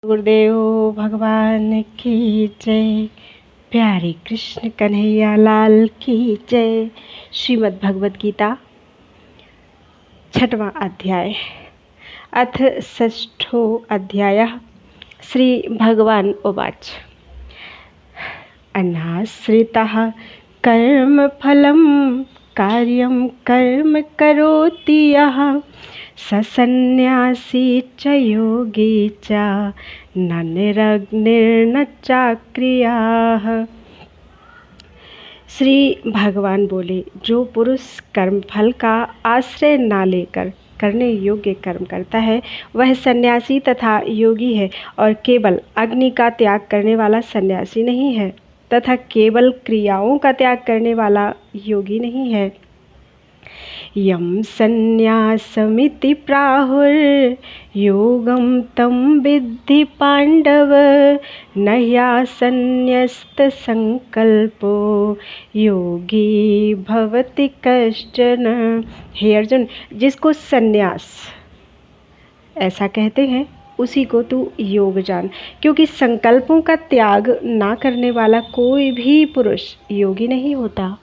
गुरुदेव भगवान की जय। प्यारे कृष्ण कन्हैया लाल की जय। श्रीमद् भगवद गीता 6वां अध्याय अथ षष्ठो अध्यायः। श्री भगवान उवाच अनाश्रितः कर्म फलं कार्यं कर्म करोति यः स सन्न्यासी च योगी च न निरग्निर्न चाक्रियाः। श्री भगवान बोले, जो पुरुष कर्मफल का आश्रय ना लेकर करने योग्य कर्म करता है वह सन्यासी तथा योगी है, और केवल अग्नि का त्याग करने वाला सन्यासी नहीं है तथा केवल क्रियाओं का त्याग करने वाला योगी नहीं है। यम सन्न्यासमिति प्राहुर्योगं तं विद्धि पांडव न ह्यासन्न्यस्त संकल्पो योगी भवति कश्चन। हे अर्जुन, जिसको सन्यास ऐसा कहते हैं उसी को तू योग जान, क्योंकि संकल्पों का त्याग ना करने वाला कोई भी पुरुष योगी नहीं होता।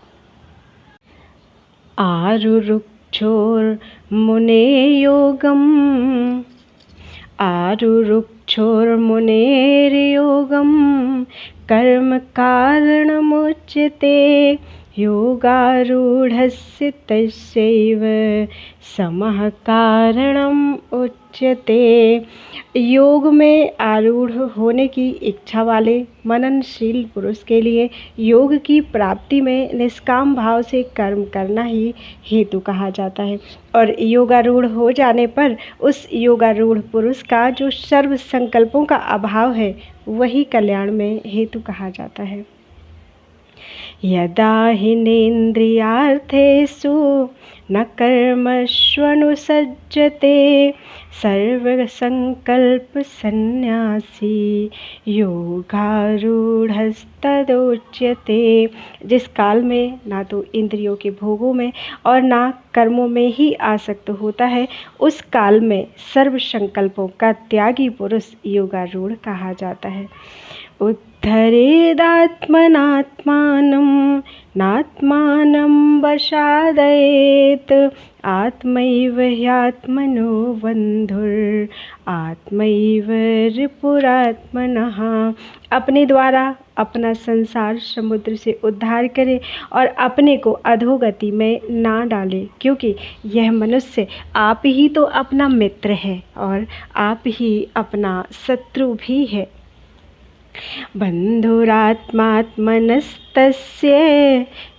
आरुरुक्षोर्मुने योगम् आरुरुक्षोर्मुनेर्योगं कर्म कारणमुच्यते योगारूढस्य तस्यैव समः कारणम् उच्यते। योग में आरूढ़ होने की इच्छा वाले मननशील पुरुष के लिए योग की प्राप्ति में निष्काम भाव से कर्म करना ही हेतु कहा जाता है, और योगारूढ़ हो जाने पर उस योगारूढ़ पुरुष का जो सर्व संकल्पों का अभाव है वही कल्याण में हेतु कहा जाता है। यदा हिनेन्द्रियार्थेषु न कर्मष्वनुसज्जते सर्वसंकल्प सन्यासी योगारूढ़स्तदुच्यते। जिस काल में ना तो इंद्रियों के भोगों में और ना कर्मों में ही आसक्त होता है, उस काल में सर्व संकल्पों का त्यागी पुरुष योगारूढ़ कहा जाता है। उद्धरेदात्मनात्मानं नात्मानं वशादयेत् आत्मैव ह्यात्मनो बन्धुर् आत्मैव रिपुरात्मनः। अपने द्वारा अपना संसार समुद्र से उद्धार करे और अपने को अधोगति में ना डाले, क्योंकि यह मनुष्य आप ही तो अपना मित्र है और आप ही अपना शत्रु भी है। बन्धुरात्मात्मनस्तस्य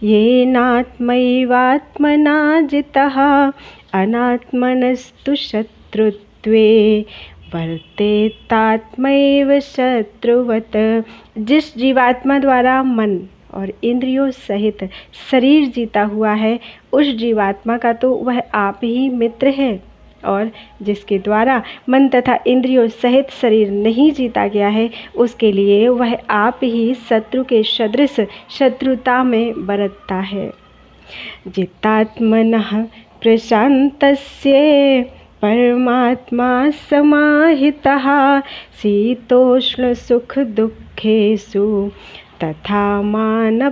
येनात्मैवात्मना जितः अनात्मनस्तु शत्रुत्वे वर्तेतात्मैव शत्रुवत्। जिस जीवात्मा द्वारा मन और इंद्रियों सहित शरीर जीता हुआ है, उस जीवात्मा का तो वह आप ही मित्र है, और जिसके द्वारा मन तथा इंद्रियों सहित शरीर नहीं जीता गया है उसके लिए वह आप ही शत्रु के सदृश शत्रुता में बरतता है। जितात्मनः प्रशान्तस्य परमात्मा समाहितः शीतोष्ण सुख दुःखेषु तथा मानपमानयोः।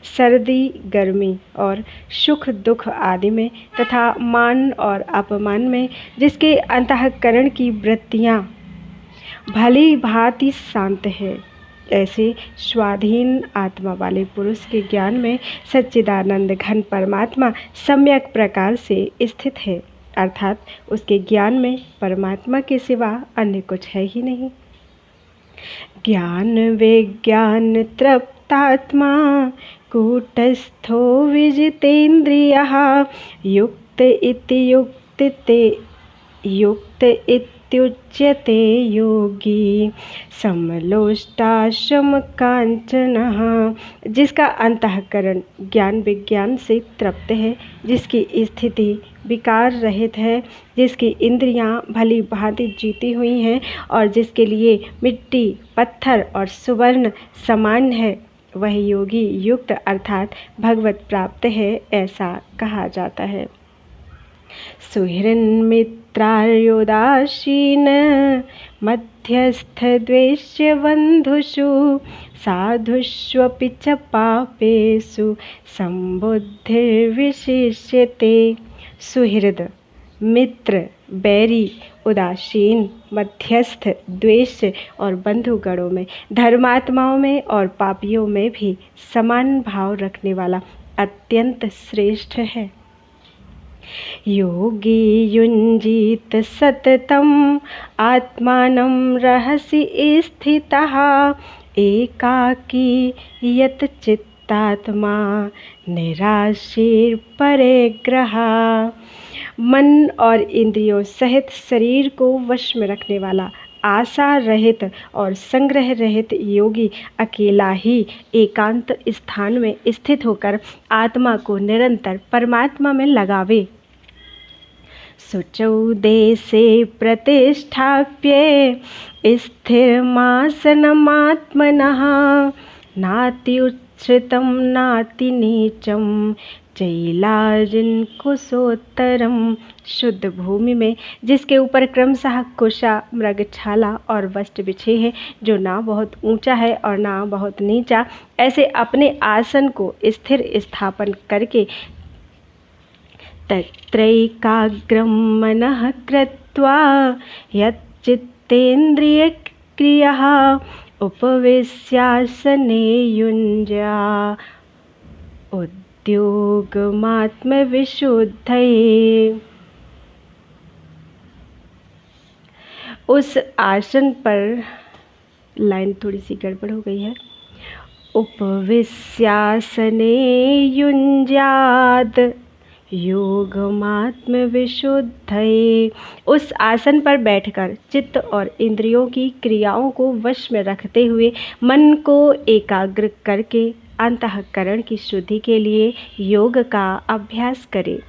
सर्दी गर्मी और सुख दुख आदि में तथा मान और अपमान में जिसके अंतःकरण की वृत्तियाँ भली भांति शांत है, ऐसे स्वाधीन आत्मा वाले पुरुष के ज्ञान में सच्चिदानंद घन परमात्मा सम्यक प्रकार से स्थित है, अर्थात उसके ज्ञान में परमात्मा के सिवा अन्य कुछ है ही नहीं। ज्ञान विज्ञान तृप्तात्मा कूटस्थो विजितेन्द्रियः युक्त इत्युच्यते योगी समलोष्टाश्मकाञ्चनः। जिसका अंतःकरण ज्ञान विज्ञान से तृप्त है, जिसकी स्थिति विकार रहित है, जिसकी इंद्रियां भली भांति जीती हुई हैं और जिसके लिए मिट्टी पत्थर और सुवर्ण समान है, वह योगी युक्त अर्थात भगवत प्राप्त है, ऐसा कहा जाता है। सुहृन्मित्रार्योदासीन मध्यस्थद्वेष्य बन्धुषु साधुष्वपि च पापेषु संबुद्धिर्विशिष्यते। सुहृद, मित्र, बैरी, उदासीन, मध्यस्थ, द्वेष और बंधुगणों में, धर्मात्माओं में और पापियों में भी समान भाव रखने वाला अत्यंत श्रेष्ठ है। योगी युञ्जीत सततम् आत्मानं रहसि स्थितः एकाकी यत चित्तात्मा निराशीर्परिग्रहा। मन और इंद्रियों सहित शरीर को वश में रखने वाला आशा रहित और संग्रह रहित योगी अकेला ही एकांत स्थान में स्थित होकर आत्मा को निरंतर परमात्मा में लगावे। शुचौ देशे प्रतिष्ठाप्य स्थिरमासनमात्मनः नाति उच्छ्रितं नाति नीचम चैलाजिन कुशोत्तरम। शुद्ध भूमि में जिसके ऊपर क्रमशः कुशा, मृगछाला और वस्त्र बिछे हैं, जो ना बहुत ऊंचा है और ना बहुत नीचा, ऐसे अपने आसन को स्थिर स्थापन करके तत्रैकाग्रं मनः कृत्वा यच्चित्तेन्द्रियक्रियः उपविश्यासने युञ्ज्या उद्योगमात्मविशुद्धये। उस आसन पर, लाइन थोड़ी सी गड़बड़ हो गई है, उपविश्यासने युञ्ज्याद योगमात्मविशुद्धये। उस आसन पर बैठकर चित्त और इंद्रियों की क्रियाओं को वश में रखते हुए मन को एकाग्र करके अंतःकरण की शुद्धि के लिए योग का अभ्यास करें।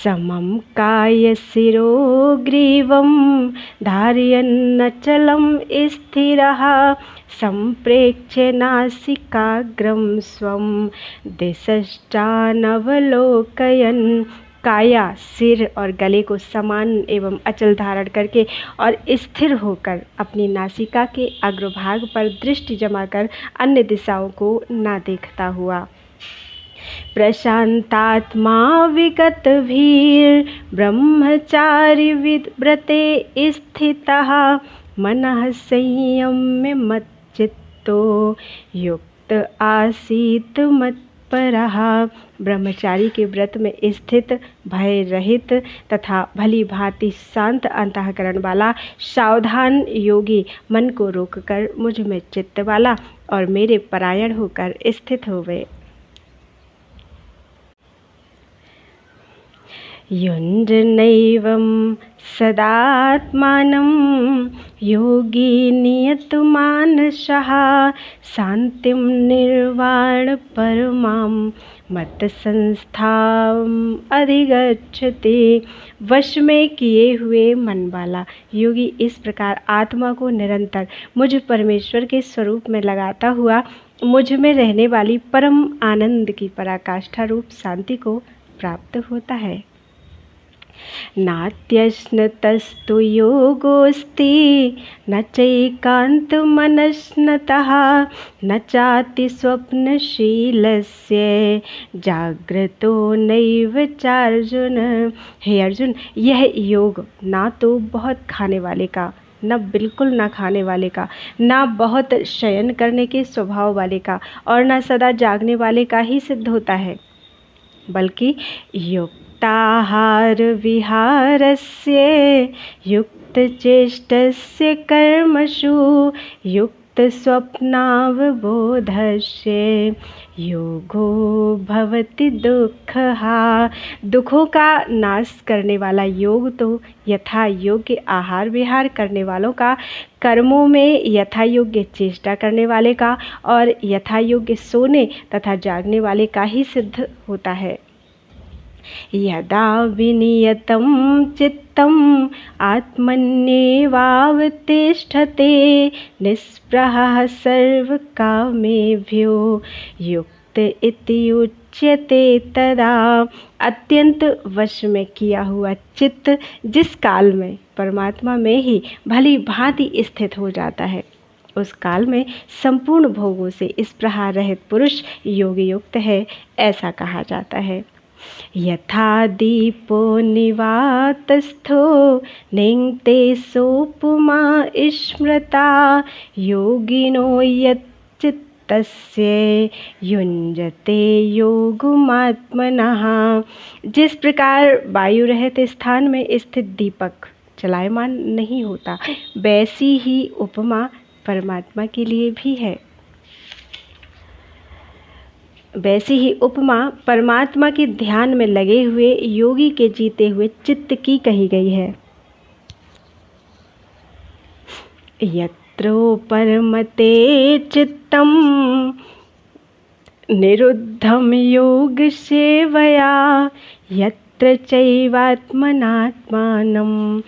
समं काय शिरो ग्रीवं धारयन्नचलं स्थिरः संप्रेक्ष्य नासिकाग्रं स्वं दिशश्चानवलोकयन्। काया, सिर और गले को समान एवं अचल धारण करके और स्थिर होकर अपनी नासिका के अग्रभाग पर दृष्टि जमाकर अन्य दिशाओं को ना देखता हुआ। प्रशांतात्मा विगत भीर ब्रह्मचारि व्रते स्थितः मनः संयम्य मच्चित्तो युक्त आसीत मत्परः। ब्रह्मचारी के व्रत में स्थित, भय रहित तथा भली भांति शांत अंतःकरण वाला सावधान योगी मन को रोककर मुझ में चित्त वाला और मेरे परायण होकर स्थित होवे। युञ्जनैवं सदात्मानं योगी नियतमानसः शान्तिं निर्वाणपरमां मत्संस्थाम् अधिगच्छति। वश में किए हुए मन वाला योगी इस प्रकार आत्मा को निरंतर मुझ परमेश्वर के स्वरूप में लगाता हुआ मुझ में रहने वाली परम आनंद की पराकाष्ठा रूप शांति को प्राप्त होता है। नात्यश्नतस्तु योगोऽस्ति न चैकान्तमनश्नतः न चाति स्वप्नशीलस्य जाग्रतो नैव चार्जुन। हे अर्जुन, यह योग ना तो बहुत खाने वाले का, न बिल्कुल ना खाने वाले का, ना बहुत शयन करने के स्वभाव वाले का और न सदा जागने वाले का ही सिद्ध होता है, बल्कि युक्ताहार विहारस्य युक्तचेष्टस्य कर्मसु युक्त स्वप्नावबोधस्य योगो भवति दुःखः। दुखों का नाश करने वाला योग तो यथा योग्य आहार विहार करने वालों का, कर्मों में यथा योग्य चेष्टा करने वाले का और यथा योग्य सोने तथा जागने वाले का ही सिद्ध होता है। यदा विनियतं चित्तम् आत्मन्येवावतिष्ठते निःस्पृहः सर्वकामेभ्यो युक्त इति उच्यते। उच्यते तदा। अत्यंत वश में किया हुआ चित्त जिस काल में परमात्मा में ही भली भांति स्थित हो जाता है, उस काल में संपूर्ण भोगों से इस प्रकार रहित पुरुष योग युक्त है, ऐसा कहा जाता है। यथा दीपो निवातस्थो नेङ्क्ते सोपमा स्मृता योगिनो यच्चित्तस्य युञ्जते योगमात्मनः। जिस प्रकार वायु रहित स्थान में स्थित दीपक चलायमान नहीं होता, वैसी ही उपमा परमात्मा के लिए भी है। वैसी ही उपमा परमात्मा के ध्यान में लगे हुए योगी के जीते हुए चित्त की कही गई है। यत्रो परमते चित्तम निरुद्धम योग सेवया यत्र चैवात्मनात्मानं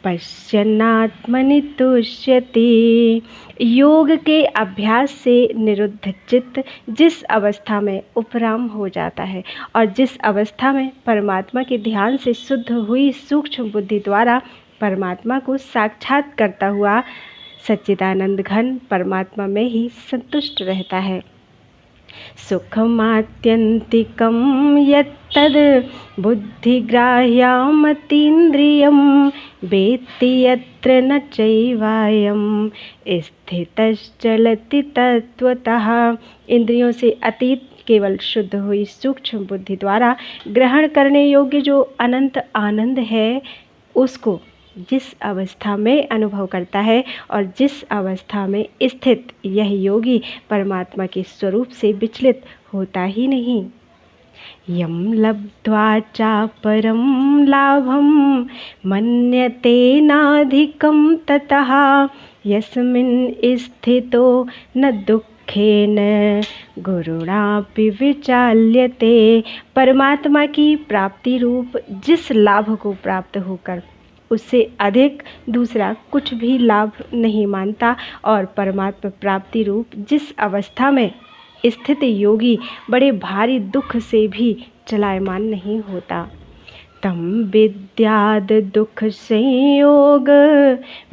पश्यन्नात्मनि तुष्यति। योग के अभ्यास से निरुद्ध चित्त जिस अवस्था में उपराम हो जाता है और जिस अवस्था में परमात्मा के ध्यान से शुद्ध हुई सूक्ष्म बुद्धि द्वारा परमात्मा को साक्षात करता हुआ सच्चिदानंद घन परमात्मा में ही संतुष्ट रहता है। सुखमात्यन्तिकं यत्तद् बुद्धिग्राह्यमतीन्द्रियं वेत्ति यत्र न चैवायं स्थितश्चलति तत्त्वतः। इंद्रियों से अतीत केवल शुद्ध हुई सूक्ष्म बुद्धि द्वारा ग्रहण करने योग्य जो अनंत आनंद है, उसको जिस अवस्था में अनुभव करता है और जिस अवस्था में स्थित यह योगी परमात्मा के स्वरूप से विचलित होता ही नहीं। यम लब्ध्वा चापरं लाभं मन्यते नाधिकं ततः यस्मिन् स्थितो न दुःखेन गुरुणापि विचाल्यते। परमात्मा की प्राप्ति रूप जिस लाभ को प्राप्त होकर उससे अधिक दूसरा कुछ भी लाभ नहीं मानता और परमात्मा प्राप्ति रूप जिस अवस्था में स्थित योगी बड़े भारी दुख से भी चलायमान नहीं होता। तम विद्याद दुख संयोग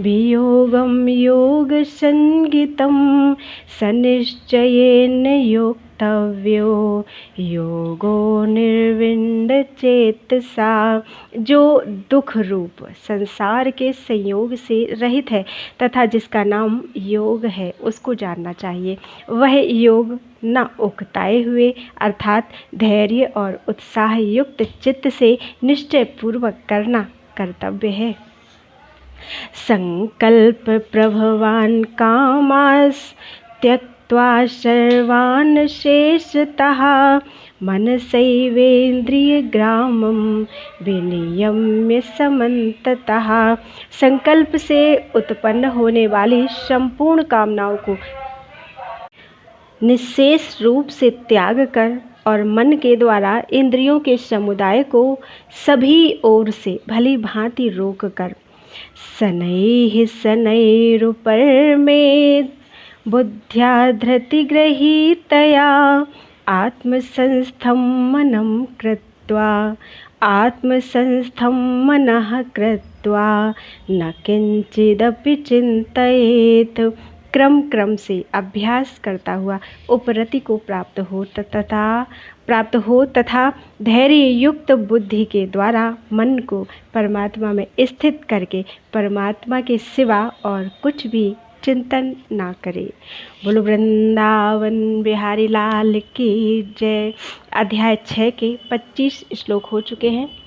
वियोगम योग संगितम सनिश्चयेन योक्तव्यो योगो निर्विण्ड चेतसा। जो दुख रूप संसार के संयोग से रहित है तथा जिसका नाम योग है, उसको जानना चाहिए। वह योग न उकताए हुए अर्थात धैर्य और उत्साह युक्त चित्त से निश्चय पूर्वक करना कर्तव्य है। संकल्प प्रभवान कामास त्यक्त्वा सर्वान् शेषतः मनसैवेन्द्रिय ग्रामं विनियम्य समन्ततः। संकल्प से उत्पन्न होने वाली संपूर्ण कामनाओं को निःशेष रूप से त्याग कर और मन के द्वारा इंद्रियों के समुदाय को सभी ओर से भली भांति रोक कर शनैः शनैरुपरमेत् बुद्ध्या धृतिगृहीतया आत्मसंस्थं मनः कृत्वा न किंचिदपि चिंतयेत्। क्रम क्रम से अभ्यास करता हुआ उपरति को प्राप्त हो तथा धैर्य युक्त बुद्धि के द्वारा मन को परमात्मा में स्थित करके परमात्मा के सिवा और कुछ भी चिंतन ना करे। बोलो वृंदावन बिहारी लाल की जय। अध्याय 6 के 25 श्लोक हो चुके हैं।